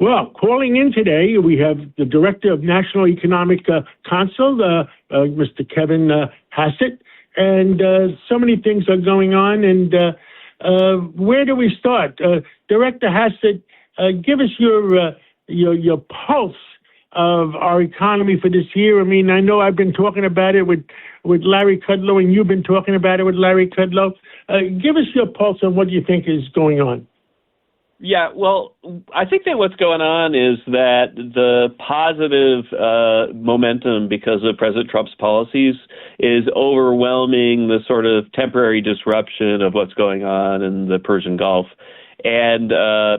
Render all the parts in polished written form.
Well, calling in today, we have the Director of National Economic Council, Mr. Kevin Hassett, and so many things are going on. And where do we start? Director Hassett, give us your pulse of our economy for this year. I mean, I know I've been talking about it with Larry Kudlow, and you've been talking about it with Larry Kudlow. Give us your pulse on what you think is going on. Yeah, well, I think that what's going on is that the positive momentum because of President Trump's policies is overwhelming the sort of temporary disruption of what's going on in the Persian Gulf. And,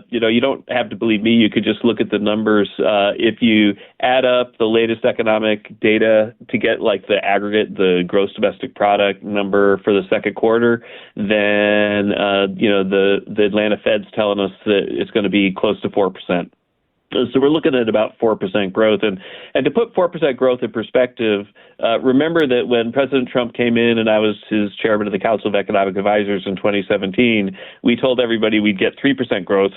you don't have to believe me. You could just look at the numbers. If you add up the latest economic data to get like the aggregate, the gross domestic product number for the second quarter, then, the Atlanta Fed's telling us that it's going to be close to 4%. So we're looking at about 4% growth. And to put 4% growth in perspective, remember that when President Trump came in and I was his chairman of the Council of Economic Advisors in 2017, we told everybody we'd get 3% growth,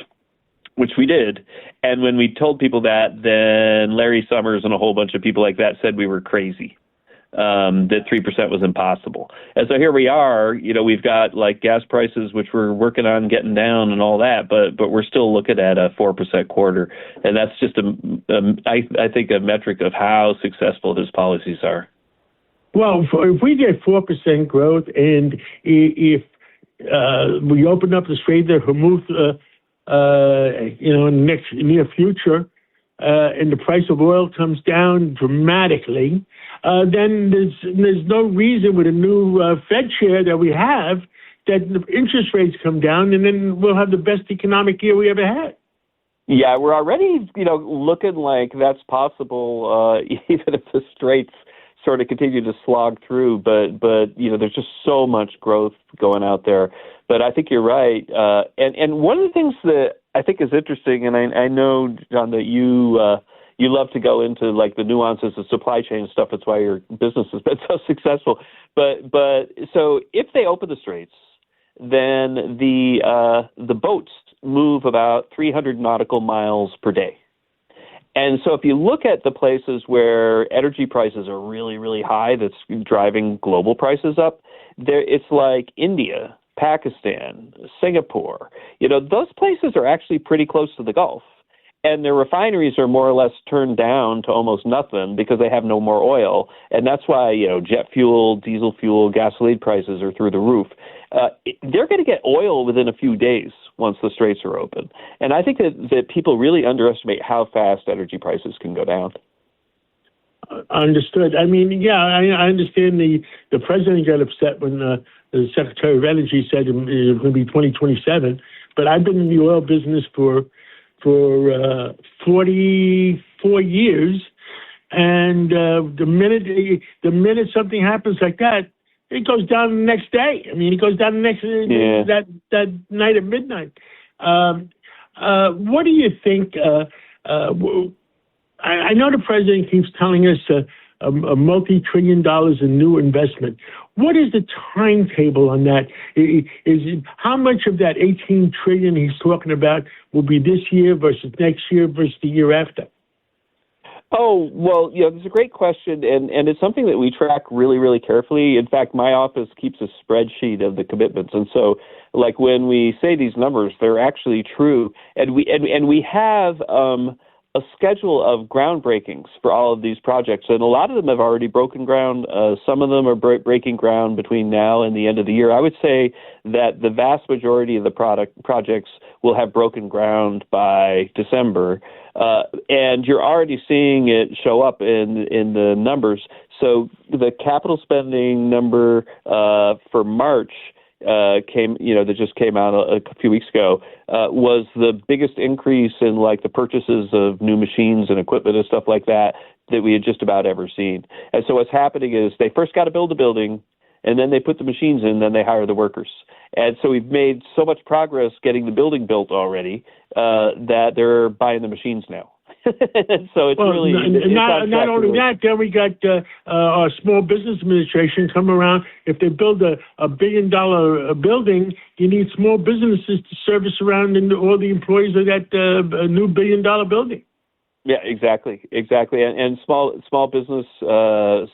which we did. And when we told people that, then Larry Summers and a whole bunch of people like that said we were crazy, that 3% was impossible. And so here we are, we've got like gas prices, which we're working on getting down and all that, but we're still looking at a 4% quarter. And that's just, I think, a metric of how successful his policies are. Well, if we get 4% growth and if we open up the Strait of Hormuz, in the near future, and the price of oil comes down dramatically, then there's no reason with a new Fed chair that we have that the interest rates come down, and then we'll have the best economic year we ever had. Yeah, we're already, looking like that's possible, even if the straits sort of continue to slog through. But there's just so much growth going out there. But I think you're right. And one of the things that I think is interesting, and I know, John, that you love to go into like the nuances of supply chain stuff. That's why your business has been so successful. But so if they open the straits, then the boats move about 300 nautical miles per day. And so if you look at the places where energy prices are really, really high, that's driving global prices up, it's like India, Pakistan, Singapore. Those places are actually pretty close to the Gulf. And their refineries are more or less turned down to almost nothing because they have no more oil. And that's why, jet fuel, diesel fuel, gasoline prices are through the roof. They're going to get oil within a few days once the straits are open. And I think that people really underestimate how fast energy prices can go down. Understood. I mean, yeah, I understand the president got upset when the Secretary of Energy said it was going to be 2027. But I've been in the oil business for 44 years, and the minute something happens like that, it goes down the next day. I mean, it goes down the next that night at midnight. What do you think? I know the president keeps telling us a multi-trillion dollars in new investment. What is the timetable on that? How much of that 18 trillion he's talking about will be this year versus next year versus the year after? Oh, well, it's a great question, and it's something that we track really, really carefully. In fact, my office keeps a spreadsheet of the commitments, and so, like, when we say these numbers, they're actually true, and we have a schedule of groundbreakings for all of these projects, and a lot of them have already broken ground. Some of them are breaking ground between now and the end of the year. I would say that the vast majority of the projects will have broken ground by December, and you're already seeing it show up in the numbers. So the capital spending number for March that just came out a few weeks ago, was the biggest increase in like the purchases of new machines and equipment and stuff like that we had just about ever seen. And so what's happening is they first got to build a building, and then they put the machines in, then they hire the workers. And so we've made so much progress getting the building built already that they're buying the machines now. So it's really not only that. Then we got our Small Business Administration come around. If they build a $1 billion building, you need small businesses to service around and all the employees of that new $1 billion building. Yeah, exactly, and small business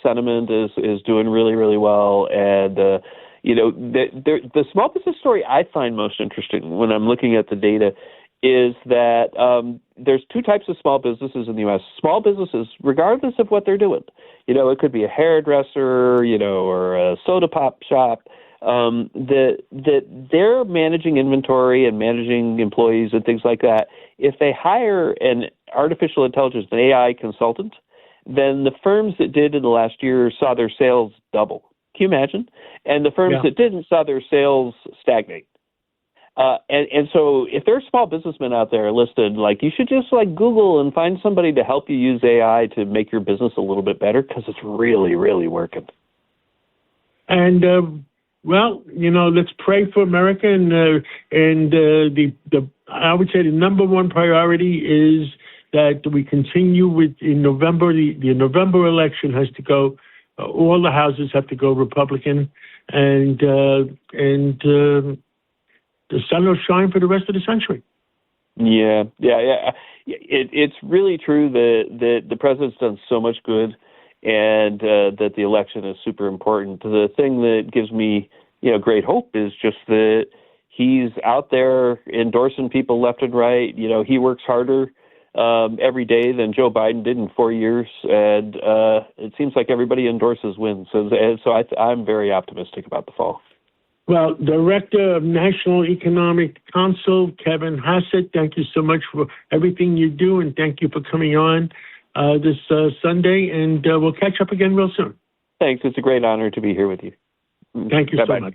sentiment is doing really, really well, and the small business story I find most interesting when I'm looking at the data is that there's two types of small businesses in the U.S. Small businesses, regardless of what they're doing, it could be a hairdresser, or a soda pop shop. That they're managing inventory and managing employees and things like that. If they hire an artificial intelligence, an AI consultant, then the firms that did in the last year saw their sales double. Can you imagine? And the firms that didn't saw their sales stagnate. And so if there are small businessmen out there listed, you should just Google and find somebody to help you use AI to make your business a little bit better, because it's really, really working. And let's pray for America, and I would say the number one priority is that we continue in November. The November election has to go. All the houses have to go Republican, and the sun will shine for the rest of the century. Yeah. It's really true that the president's done so much good, and that the election is super important. The thing that gives me great hope is just that he's out there endorsing people left and right. He works harder every day than Joe Biden did in 4 years, and it seems like everybody endorses wins. So I'm very optimistic about the fall. Well, Director of National Economic Council, Kevin Hassett, thank you so much for everything you do, and thank you for coming on this Sunday, and we'll catch up again real soon. Thanks. It's a great honor to be here with you. Thank you so much.